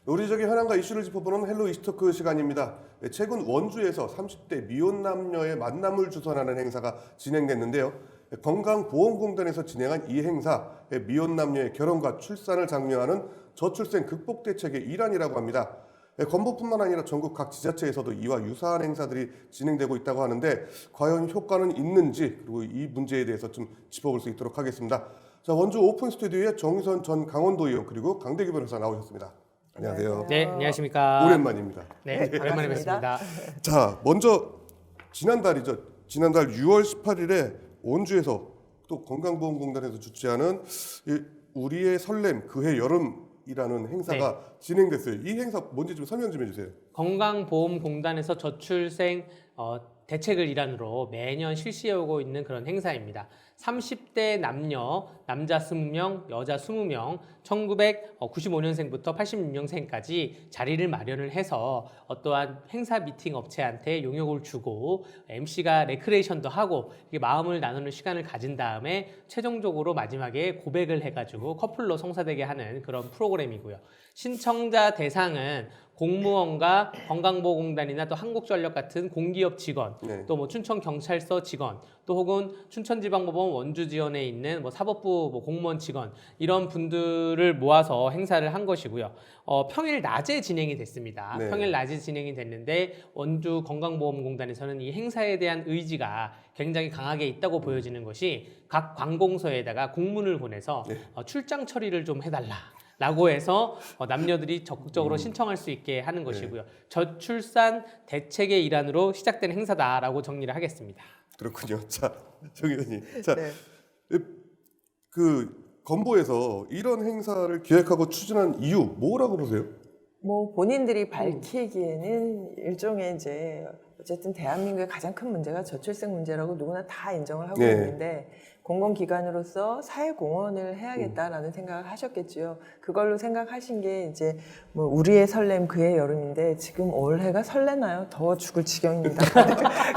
우리적인 현안과 이슈를 짚어보는 헬로 이슈토크 시간입니다. 최근 원주에서 30대 미혼 남녀의 만남을 주선하는 행사가 진행됐는데요. 건강보험공단에서 진행한 이 행사, 미혼 남녀의 결혼과 출산을 장려하는 저출생 극복 대책의 일환이라고 합니다. 건보뿐만 아니라 전국 각 지자체에서도 이와 유사한 행사들이 진행되고 있다고 하는데 과연 효과는 있는지 그리고 이 문제에 대해서 좀 짚어볼 수 있도록 하겠습니다. 자, 원주 오픈 스튜디오에 정의선 전 강원도의원 그리고 강대기 변호사 나오셨습니다. 안녕하세요. 네, 안녕하십니까. 오랜만입니다. 네, 오랜만에 뵙습니다. 자, 먼저 지난달 6월 18일에 원주에서 또 건강보험공단에서 주최하는 우리의 설렘 그해 여름이라는 행사가 진행됐어요. 이 행사 뭔지 좀 설명 좀 해주세요. 건강보험공단에서 저출생 대책을 일환으로 매년 실시하고 있는 그런 행사입니다. 30대 남자 20명, 여자 20명, 1995년생부터 86년생까지 자리를 마련을 해서 어떠한 행사 미팅 업체한테 용역을 주고 MC가 레크레이션도 하고 마음을 나누는 시간을 가진 다음에 최종적으로 마지막에 고백을 해가지고 커플로 성사되게 하는 그런 프로그램이고요. 신청자 대상은 공무원과 건강보험공단이나 또 한국전력 같은 공기업 직원, 또 뭐 춘천경찰서 직원, 또 혹은 춘천지방법원 원주지원에 있는 뭐 사법부 뭐 공무원 직원 이런 분들을 모아서 행사를 한 것이고요. 평일 낮에 진행이 됐습니다. 평일 낮에 진행이 됐는데 원주 건강보험공단에서는 이 행사에 대한 의지가 굉장히 강하게 있다고 보여지는 것이 각 관공서에다가 공문을 보내서 출장 처리를 좀 해달라. 라고 해서 남녀들이 적극적으로 신청할 수 있게 하는 것이고요. 저출산 대책의 일환으로 시작된 행사다라고 정리를 하겠습니다. 그렇군요. 자, 정 의원님. 자, 그 건보에서 이런 행사를 기획하고 추진한 이유 뭐라고 보세요? 뭐 본인들이 밝히기에는 일종의 이제 어쨌든 대한민국의 가장 큰 문제가 저출생 문제라고 누구나 다 인정을 하고 있는데 공공기관으로서 사회공헌을 해야겠다라는 생각을 하셨겠지요. 그걸로 생각하신 게 이제 뭐 우리의 설렘 그의 여름인데 지금 올해가 설레나요? 더워 죽을 지경입니다.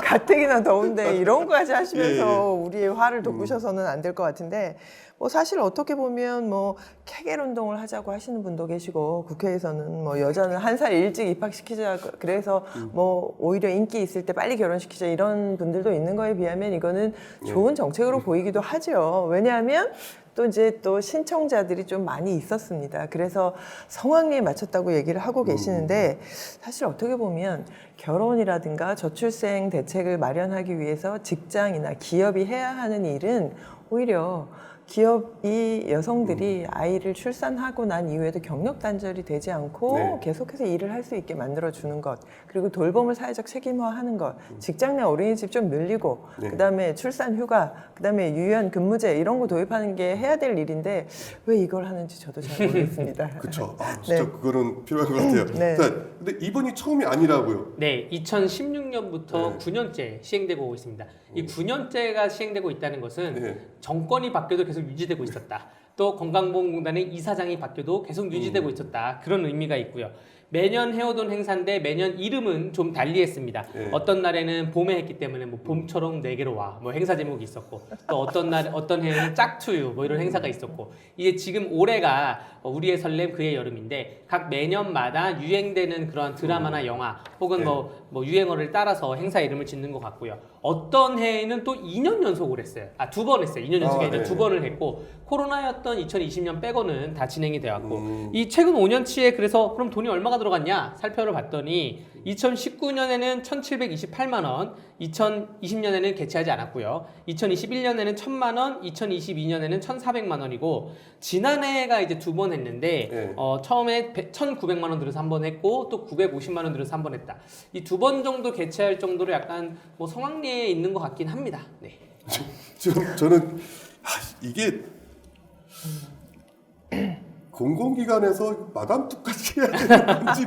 가뜩이나 더운데 이런 거까지 하시면서 우리의 화를 돋구셔서는 안 될 것 같은데 뭐 사실 어떻게 보면 뭐 케겔 운동을 하자고 하시는 분도 계시고 국회에서는 뭐 여자는 한 살 일찍 입학시키자 그래서 뭐 오히려 인기 있을 때 빨리 결혼시키자 이런 분들도 있는 거에 비하면 이거는 좋은 정책으로 보이기도 하죠. 왜냐하면 또 이제 또 신청자들이 좀 많이 있었습니다. 그래서 성황리에 맞췄다고 얘기를 하고 계시는데 사실 어떻게 보면 결혼이라든가 저출생 대책을 마련하기 위해서 직장이나 기업이 해야 하는 일은 오히려 기업이 여성들이 아이를 출산하고 난 이후에도 경력 단절이 되지 않고 계속해서 일을 할 수 있게 만들어주는 것, 그리고 돌봄을 사회적 책임화하는 것, 직장 내 어린이집 좀 늘리고 그다음에 출산 휴가, 그다음에 유연 근무제 이런 거 도입하는 게 해야 될 일인데 왜 이걸 하는지 저도 잘 모르겠습니다. 그렇죠. 진짜 그거는 필요한 것 같아요. 자, 근데 이번이 처음이 아니라고요? 네, 2016년부터 9년째 시행되고 오고 있습니다. 이 9년째가 시행되고 있다는 것은 정권이 바뀌어도 계속 유지되고 있었다. 또 건강보험공단의 이사장이 바뀌어도 계속 유지되고 있었다. 그런 의미가 있고요. 매년 해오던 행사인데 매년 이름은 좀 달리했습니다. 어떤 날에는 봄에 했기 때문에 뭐 봄처럼 내게로 와, 뭐 행사 제목이 있었고, 또 어떤 해에는 짝투유 뭐 이런 행사가 있었고, 이게 지금 올해가 우리의 설렘 그의 여름인데 각 매년마다 유행되는 그런 드라마나 영화 혹은 뭐 유행어를 따라서 행사 이름을 짓는 것 같고요. 어떤 해에는 또 2년 연속을 했어요. 2번 했어요. 2년 연속이 아니라 2번을 했고, 코로나였던 2020년 빼고는 다 진행이 되었고, 이 최근 5년치에 그래서 그럼 돈이 얼마가 들어갔냐 살펴봤더니 2019년에는 1,728만 원, 2020년에는 개최하지 않았고요. 2021년에는 1,000만 원, 2022년에는 1,400만 원이고 지난해가 이제 2번 했는데 처음에 1,900만 원 들여서 한 번 했고 또 950만 원 들여서 한 번 했다. 이 2번 정도 개최할 정도로 약간 뭐 성황리에 있는 것 같긴 합니다. 네. 지금 저는 이게 공공기관에서 마담투까지 해야 되는 건지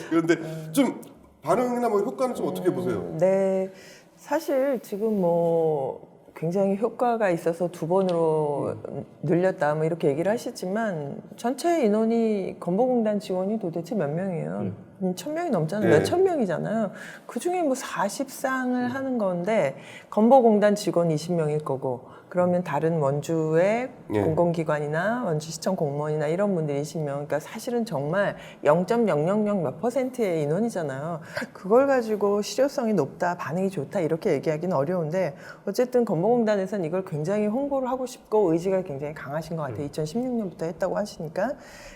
그런데 좀 반응이나 뭐 효과는 좀 어떻게 보세요? 네, 사실 지금 뭐 굉장히 효과가 있어서 2번으로 늘렸다 뭐 이렇게 얘기를 하시지만 전체 인원이 건보공단 직원이 도대체 몇 명이에요? 1,000명이 넘잖아요. 몇천 명이잖아요. 그중에 뭐 40상을 하는 건데 건보공단 직원 20명일 거고 그러면 다른 원주의 예. 공공기관이나 원주시청 공무원이나 이런 분들이 20명, 그러니까 사실은 정말 0.000 몇 %의 인원이잖아요. 그걸 가지고 실효성이 높다, 반응이 좋다 이렇게 얘기하기는 어려운데 어쨌든 건보공단에서는 이걸 굉장히 홍보를 하고 싶고 의지가 굉장히 강하신 것 같아요. 2016년부터 했다고 하시니까.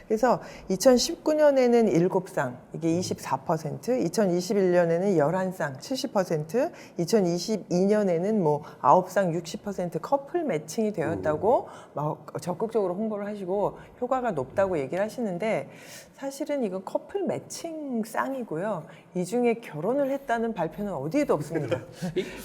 그래서 2019년에는 7상, 이게 24%, 2021년에는 11상, 70%, 2022년에는 뭐 9상, 60% 커플 매칭이 되었다고 막 적극적으로 홍보를 하시고 효과가 높다고 얘기를 하시는데 사실은 이건 커플 매칭 쌍이고요. 이 중에 결혼을 했다는 발표는 어디에도 없습니다.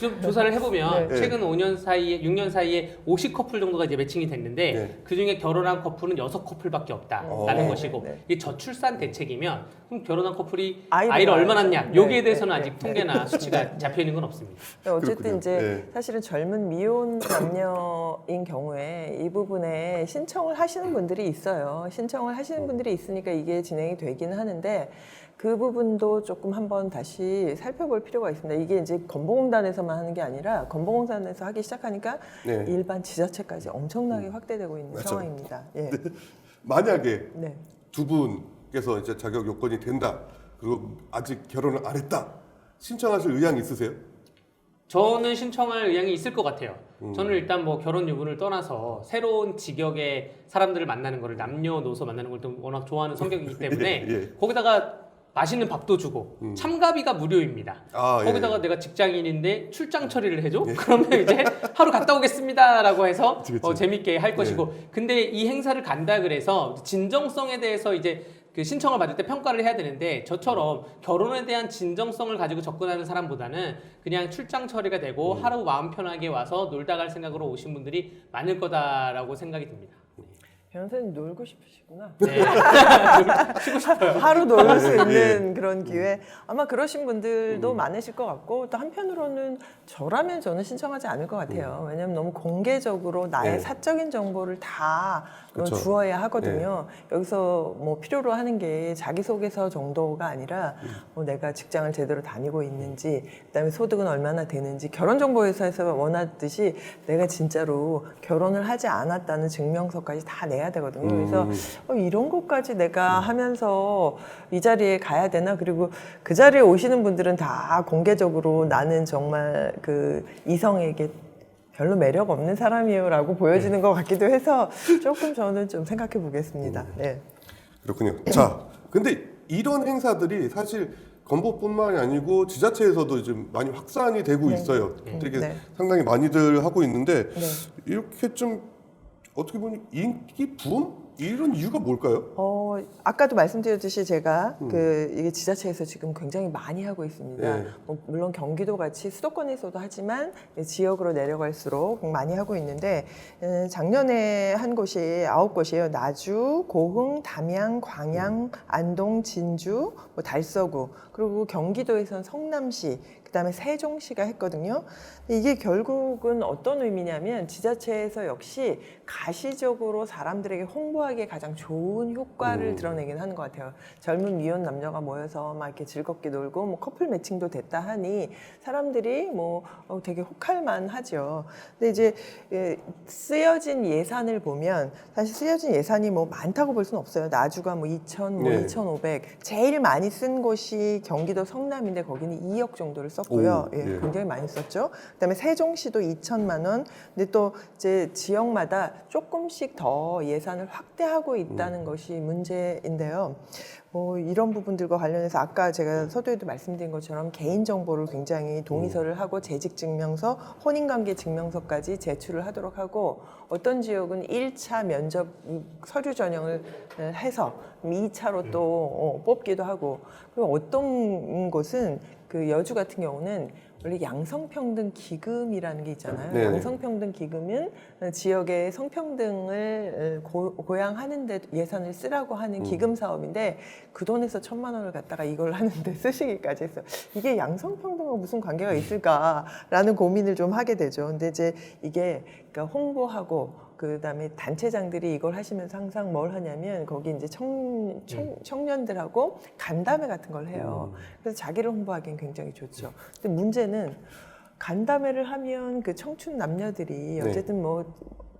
좀 조사를 해보면 네. 최근 5년 사이에 6년 사이에 50커플 정도가 이제 매칭이 됐는데 네. 그 중에 결혼한 커플은 6커플밖에 없다라는 네, 것이고 네. 이게 저출산 대책이면 그럼 결혼한 커플이 아이를 아이를 얼마나 낳아야죠. 낳냐 네, 여기에 대해서는 네, 아직 네. 통계나 수치가 잡혀 있는 건 없습니다. 어쨌든 그렇군요. 이제 네. 사실은 젊은 미혼 남녀인 경우에 이 부분에 신청을 하시는 분들이 있어요. 신청을 하시는 분들이 있으니까 이게 진행이 되기는 하는데 그 부분도 조금 한번 다시 살펴볼 필요가 있습니다. 이게 이제 건보공단에서만 하는 게 아니라 건보공단에서 하기 시작하니까 네. 일반 지자체까지 엄청나게 확대되고 있는 맞아요. 상황입니다. 예. 만약에 네. 두 분께서 이제 자격 요건이 된다. 그리고 아직 결혼을 안 했다. 신청하실 의향 있으세요? 저는 신청할 의향이 있을 것 같아요. 저는 일단 뭐 결혼 유무를 떠나서 새로운 직역의 사람들을 만나는 거를 남녀노소 만나는 걸 좀 워낙 좋아하는 성격이기 때문에 예. 거기다가 맛있는 밥도 주고 참가비가 무료입니다. 아, 예. 거기다가 내가 직장인인데 출장 처리를 해줘? 그러면 이제 하루 갔다 오겠습니다라고 해서 그치, 그치. 재밌게 할 것이고 근데 이 행사를 간다 그래서 진정성에 대해서 이제 그 신청을 받을 때 평가를 해야 되는데 저처럼 결혼에 대한 진정성을 가지고 접근하는 사람보다는 그냥 출장 처리가 되고 하루 마음 편하게 와서 놀다 갈 생각으로 오신 분들이 많을 거다라고 생각이 듭니다. 변호사님 놀고 싶으시구나. 네. 쉬고 싶어요. 하루 놀 수 예. 있는 그런 기회 아마 그러신 분들도 많으실 것 같고 또 한편으로는 저라면 저는 신청하지 않을 것 같아요. 왜냐하면 너무 공개적으로 나의 네. 사적인 정보를 다 그쵸. 주어야 하거든요. 여기서 뭐 필요로 하는 게 자기소개서 정도가 아니라 뭐 내가 직장을 제대로 다니고 있는지 그다음에 소득은 얼마나 되는지 결혼정보회사에서 원하듯이 내가 진짜로 결혼을 하지 않았다는 증명서까지 다 내야 되거든요. 그래서 이런 것까지 내가 하면서 이 자리에 가야 되나? 그리고 그 자리에 오시는 분들은 다 공개적으로 나는 정말 그 이성에게 별로 매력 없는 사람이에요라고 보여지는 것 같기도 해서 조금 저는 좀 생각해 보겠습니다. 네. 그렇군요. 자, 근데 이런 행사들이 사실 건보뿐만이 아니고 지자체에서도 좀 많이 확산이 되고 있어요. 되게 네. 상당히 많이들 하고 있는데 네. 이렇게 좀 어떻게 보면 인기 부음 이런 이유가 뭘까요? 아까도 말씀드렸듯이 제가 이게 지자체에서 지금 굉장히 많이 하고 있습니다. 네. 뭐 물론 경기도 같이 수도권에서도 하지만 지역으로 내려갈수록 많이 하고 있는데 작년에 한 곳이 9곳이에요. 나주, 고흥, 담양, 광양, 안동, 진주, 뭐 달서구 그리고 경기도에서는 성남시 그다음에 세종시가 했거든요. 이게 결국은 어떤 의미냐면 지자체에서 역시 가시적으로 사람들에게 홍보하기에 가장 좋은 효과를 드러내긴 하는 것 같아요. 젊은 미혼 남녀가 모여서 막 이렇게 즐겁게 놀고 뭐 커플 매칭도 됐다 하니 사람들이 뭐 되게 혹할만 하죠. 근데 이제 쓰여진 예산을 보면 사실 쓰여진 예산이 뭐 많다고 볼 수는 없어요. 나주가 뭐 2,000, 뭐 네. 2,500. 제일 많이 쓴 곳이 경기도 성남인데 거기는 2억 정도를 썼고요. 오, 예, 예. 굉장히 많이 썼죠. 그다음에 세종시도 2천만 원. 근데 또 이제 지역마다 조금씩 더 예산을 확대하고 있다는 것이 문제인데요. 이런 부분들과 관련해서 아까 제가 서두에도 말씀드린 것처럼 개인정보를 굉장히 동의서를 하고 재직증명서, 혼인관계 증명서까지 제출을 하도록 하고 어떤 지역은 1차 면접 서류 전형을 해서 2차로 또 뽑기도 하고 그리고 어떤 곳은 그 여주 같은 경우는 원래 양성평등 기금이라는 게 있잖아요. 네. 양성평등 기금은 지역의 성평등을 고양하는 데 예산을 쓰라고 하는 기금 사업인데 그 돈에서 1,000만 원을 갖다가 이걸 하는데 쓰시기까지 했어요. 이게 양성평등과 무슨 관계가 있을까라는 고민을 좀 하게 되죠. 근데 이제 이게 그러니까 홍보하고 그다음에 단체장들이 이걸 하시면서 항상 뭘 하냐면 거기 이제 청년들하고 간담회 같은 걸 해요. 그래서 자기를 홍보하기엔 굉장히 좋죠. 근데 문제는 간담회를 하면 그 청춘 남녀들이 어쨌든 뭐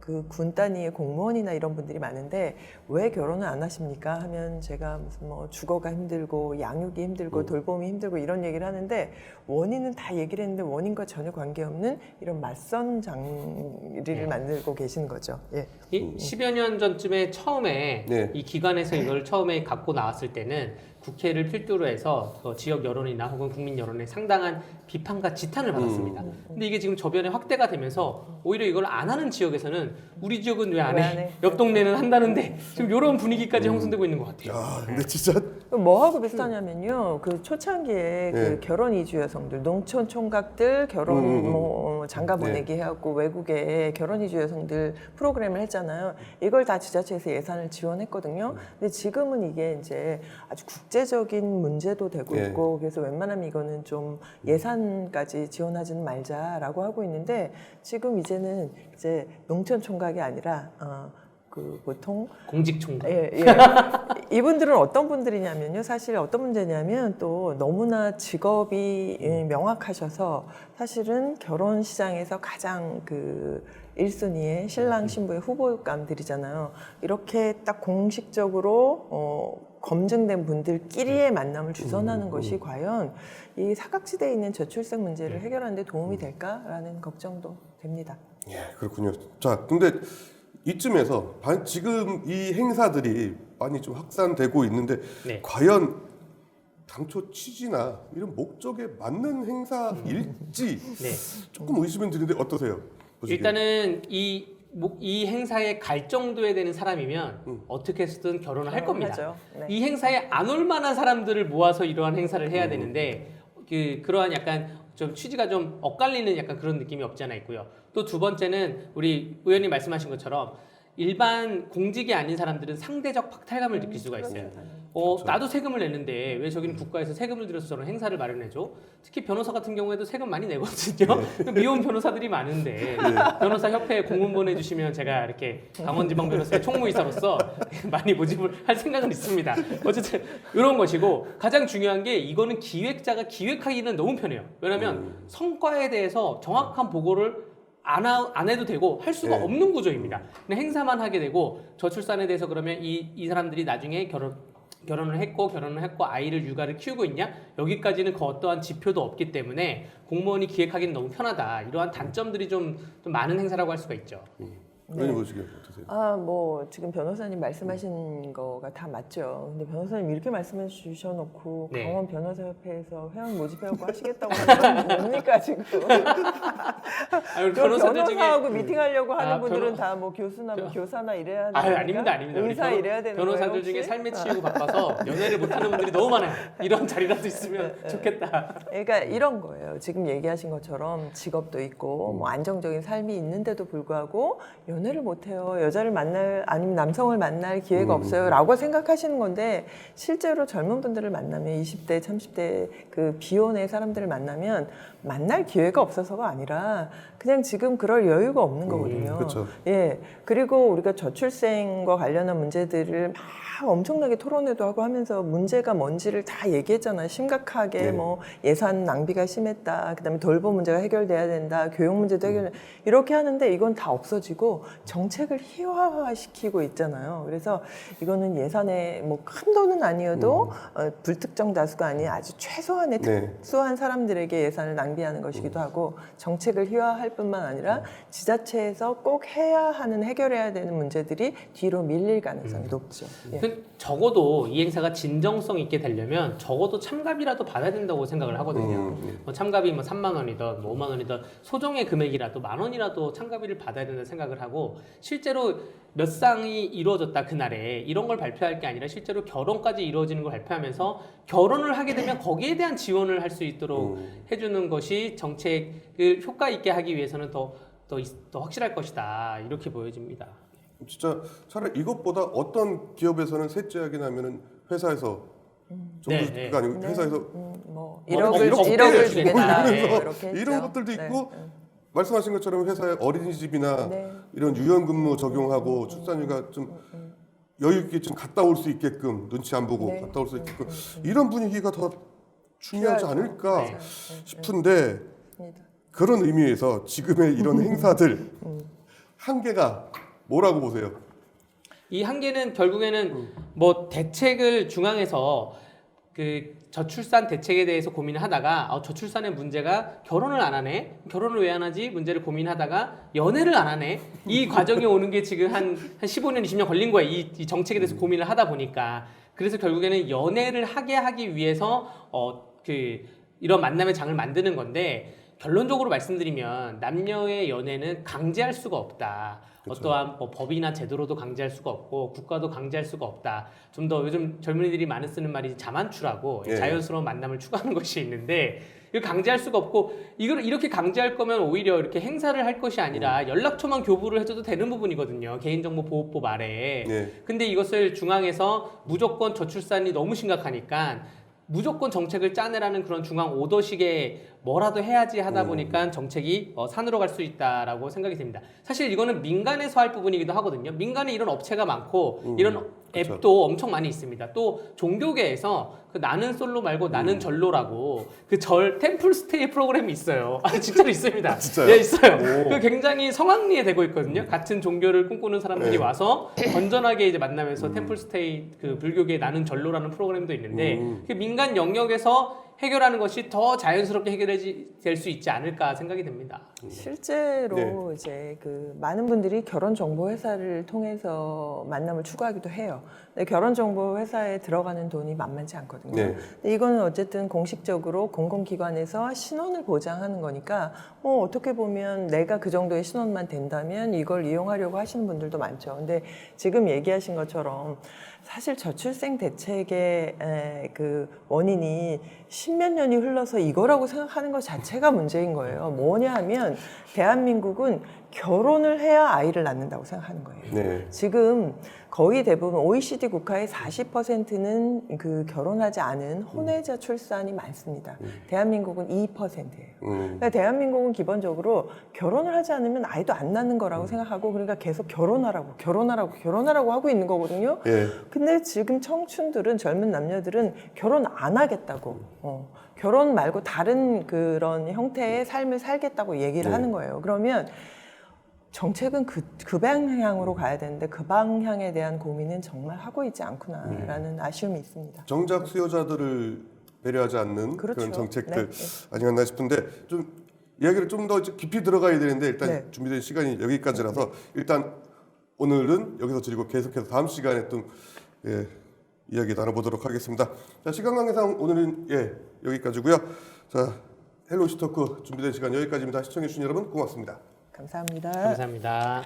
그 군 단위의 공무원이나 이런 분들이 많은데 왜 결혼을 안 하십니까? 하면 제가 무슨 뭐 주거가 힘들고 양육이 힘들고 돌봄이 힘들고 이런 얘기를 하는데 원인은 다 얘기를 했는데 원인과 전혀 관계없는 이런 맞선 장르를 만들고 계시는 거죠. 예. 이 10여 년 전쯤에 처음에 네. 이 기관에서 이걸 처음에 갖고 나왔을 때는 국회를 필두로 해서 지역 여론이나 혹은 국민 여론에 상당한 비판과 지탄을 받았습니다. 근데 이게 지금 저변에 확대가 되면서 오히려 이걸 안 하는 지역에서는 우리 지역은 왜 안 해? 옆 동네는 한다는데 지금 이런 분위기까지 형성되고 있는 것 같아요. 야, 근데 진짜 뭐하고 비슷하냐면요. 그 초창기에 그 결혼 이주 여성들, 농촌 총각들 결혼 뭐 장가 보내기 해갖고 외국에 결혼 이주 여성들 프로그램을 했잖아요. 이걸 다 지자체에서 예산을 지원했거든요. 근데 지금은 이게 이제 아주 국제적인 문제도 되고 있고 그래서 웬만하면 이거는 좀 예산까지 지원하지는 말자라고 하고 있는데 지금 이제는 이제 농촌 총각이 아니라 그 보통 공직총각. 예. 이분들은 어떤 분들이냐면요. 사실 어떤 문제냐면 또 너무나 직업이 명확하셔서 사실은 결혼 시장에서 가장 그 1순위의 신랑 신부의 후보감들이잖아요. 이렇게 딱 공식적으로 검증된 분들끼리의 만남을 주선하는 것이 과연 이 사각지대에 있는 저출생 문제를 해결하는 데 도움이 될까라는 걱정도 됩니다. 예, 그렇군요. 자, 근데 이쯤에서 지금 이 행사들이 많이 좀 확산되고 있는데 과연 당초 취지나 이런 목적에 맞는 행사일지 조금 의심은 드는데 어떠세요? 보시기에? 일단은 이 행사에 갈 정도에 되는 사람이면 어떻게 해서든 결혼을 할 겁니다. 네. 이 행사에 안 올 만한 사람들을 모아서 이러한 행사를 해야 되는데 그러한 약간 좀 취지가 좀 엇갈리는 약간 그런 느낌이 없지 않아 있고요. 또 두 번째는 우리 의원님 말씀하신 것처럼 일반 공직이 아닌 사람들은 상대적 박탈감을 느낄 수가 있어요. 나도 세금을 내는데 왜 저기는 국가에서 세금을 들여서 저런 행사를 마련해줘? 특히 변호사 같은 경우에도 세금 많이 내거든요. 미혼 변호사들이 많은데 변호사 협회에 공문 보내주시면 제가 이렇게 강원지방변호사 총무이사로서 많이 모집을 할 생각은 있습니다. 어쨌든 이런 것이고 가장 중요한 게 이거는 기획자가 기획하기는 너무 편해요. 왜냐하면 성과에 대해서 정확한 보고를 안 해도 되고 할 수가 없는 구조입니다. 그냥 행사만 하게 되고 저출산에 대해서 그러면 이 사람들이 나중에 결혼을 했고 아이를 육아를 키우고 있냐 여기까지는 그 어떠한 지표도 없기 때문에 공무원이 기획하기는 너무 편하다. 이러한 단점들이 좀 많은 행사라고 할 수가 있죠. 의원님 보시기에 어떠세요? 뭐 지금 변호사님 말씀하신 거가 다 맞죠. 근데 변호사님 이렇게 말씀해 주셔놓고 강원 변호사협회에서 회원 모집해갖고 하시겠다고 하는 건 뭡니까 지금? 변호사하고 미팅하려고 하는 분들은 다 뭐 교수나 교사나 이래야 되는 아닙니다. 의사 이래야 되는 거예요? 변호사들 중에 삶에 치이고 바빠서 연애를 못하는 분들이 너무 많아요. 이런 자리라도 있으면 좋겠다. 그러니까 이런 거예요. 지금 얘기하신 것처럼 직업도 있고 뭐 안정적인 삶이 있는데도 불구하고 연애를 못해요. 여자를 만날 아니면 남성을 만날 기회가 없어요. 라고 생각하시는 건데 실제로 젊은 분들을 만나면 20대, 30대 그 비혼의 사람들을 만나면 만날 기회가 없어서가 아니라 그냥 지금 그럴 여유가 없는 거거든요. 그렇죠. 예. 그리고 우리가 저출생과 관련한 문제들을 막 엄청나게 토론회도 하고 하면서 문제가 뭔지를 다 얘기했잖아요. 심각하게 뭐 예산 낭비가 심했다. 그다음에 돌봄 문제가 해결돼야 된다. 교육 문제도 해결된다. 이렇게 하는데 이건 다 없어지고 정책을 희화화시키고 있잖아요. 그래서 이거는 예산에 뭐 큰 돈은 아니어도 불특정 다수가 아닌 아주 최소한의 특수한 사람들에게 예산을 낭비하는 것이기도 하고 정책을 희화할 뿐만 아니라 지자체에서 꼭 해야 하는 해결해야 되는 문제들이 뒤로 밀릴 가능성이 높죠. 예. 적어도 이 행사가 진정성 있게 되려면 적어도 참가비라도 받아야 된다고 생각을 하거든요. 뭐 참가비 뭐 3만 원이든 뭐 5만 원이든 소정의 금액이라도 1,000원이라도 참가비를 받아야 된다고 생각을 하고 실제로 몇 쌍이 이루어졌다 그날에 이런 걸 발표할 게 아니라 실제로 결혼까지 이루어지는 걸 발표하면서 결혼을 하게 되면 거기에 대한 지원을 할 수 있도록 해주는 것이 정책을 효과 있게 하기 위해서는 더 확실할 것이다 이렇게 보여집니다. 진짜 차라리 이것보다 어떤 기업에서는 셋째하게 나면은 회사에서 정부가 아니고 회사에서 뭐 1억을 1억을 주겠다. 이런 것들도 있고 말씀하신 것처럼 회사의 어린이집이나 이런 유연근무 적용하고 출산휴가 좀 여유 있게 좀 갔다 올 수 있게끔 눈치 안 보고 갔다 올 수 있게끔 이런 분위기가 더 중요하지 않을까 싶은데 그런 의미에서 지금의 이런 행사들 한계가 뭐라고 보세요? 이 한계는 결국에는 뭐 대책을 중앙에서 그 저출산 대책에 대해서 고민을 하다가 저출산의 문제가 결혼을 안 하네, 결혼을 왜 안 하지 문제를 고민하다가 연애를 안 하네, 이 과정이 오는 게 지금 한 15년 20년 걸린 거야. 이 정책에 대해서 고민을 하다 보니까. 그래서 결국에는 연애를 하기 위해서 이런 만남의 장을 만드는 건데, 결론적으로 말씀드리면 남녀의 연애는 강제할 수가 없다. 그쵸. 어떠한 뭐 법이나 제도로도 강제할 수가 없고 국가도 강제할 수가 없다. 좀 더 요즘 젊은이들이 많이 쓰는 말이 자만추라고, 예. 자연스러운 만남을 추구하는 것이 있는데, 이걸 강제할 수가 없고, 이걸 이렇게 강제할 거면 오히려 이렇게 행사를 할 것이 아니라 연락처만 교부를 해줘도 되는 부분이거든요. 개인정보보호법 아래에. 예. 근데 이것을 중앙에서 무조건 저출산이 너무 심각하니까 무조건 정책을 짜내라는 그런 중앙 오더식의 뭐라도 해야지 하다 보니까 정책이 산으로 갈 수 있다라고 생각이 됩니다. 사실 이거는 민간에서 할 부분이기도 하거든요. 민간에 이런 업체가 많고 이런 그쵸. 앱도 엄청 많이 있습니다. 또 종교계에서 그 나는 솔로 말고 나는 절로라고 그 템플 스테이 프로그램이 있어요. 진짜로 있습니다. 진짜요? 네, 있어요. 오. 그 굉장히 성황리에 되고 있거든요. 같은 종교를 꿈꾸는 사람들이 네. 와서 건전하게 이제 만나면서 템플 스테이, 그 불교계 나는 절로라는 프로그램도 있는데 그 민간 영역에서 해결하는 것이 더 자연스럽게 해결될 수 있지 않을까 생각이 됩니다. 실제로 이제 그 많은 분들이 결혼 정보 회사를 통해서 만남을 추구하기도 해요. 근데 결혼 정보 회사에 들어가는 돈이 만만치 않거든요. 네. 근데 이거는 어쨌든 공식적으로 공공기관에서 신원을 보장하는 거니까 어떻게 보면 내가 그 정도의 신원만 된다면 이걸 이용하려고 하시는 분들도 많죠. 근데 지금 얘기하신 것처럼 사실 저출생 대책의 그 원인이 십몇 년이 흘러서 이거라고 생각하는 것 자체가 문제인 거예요. 뭐냐 하면 대한민국은 결혼을 해야 아이를 낳는다고 생각하는 거예요. 네. 지금 거의 대부분 OECD 국가의 40%는 그 결혼하지 않은 혼외자 출산이 많습니다. 대한민국은 2%예요. 그러니까 대한민국은 기본적으로 결혼을 하지 않으면 아이도 안 낳는 거라고 생각하고, 그러니까 계속 결혼하라고 하고 있는 거거든요. 예. 근데 지금 청춘들은, 젊은 남녀들은 결혼 안 하겠다고, 결혼 말고 다른 그런 형태의 삶을 살겠다고 얘기를 하는 거예요. 그러면 정책은 그 방향으로 가야 되는데 그 방향에 대한 고민은 정말 하고 있지 않구나라는 아쉬움이 있습니다. 정작 수요자들을 배려하지 않는 그렇죠. 그런 정책들 네. 아니었나 싶은데, 좀 이야기를 좀 더 깊이 들어가야 되는데 일단 네. 준비된 시간이 여기까지라서 일단 오늘은 여기서 드리고 계속해서 다음 시간에 좀 이야기 나눠보도록 하겠습니다. 자, 시간 관계상 오늘은 여기까지고요. 자, 헬로시 토크 준비된 시간 여기까지입니다. 시청해주신 여러분 고맙습니다. 감사합니다. 감사합니다.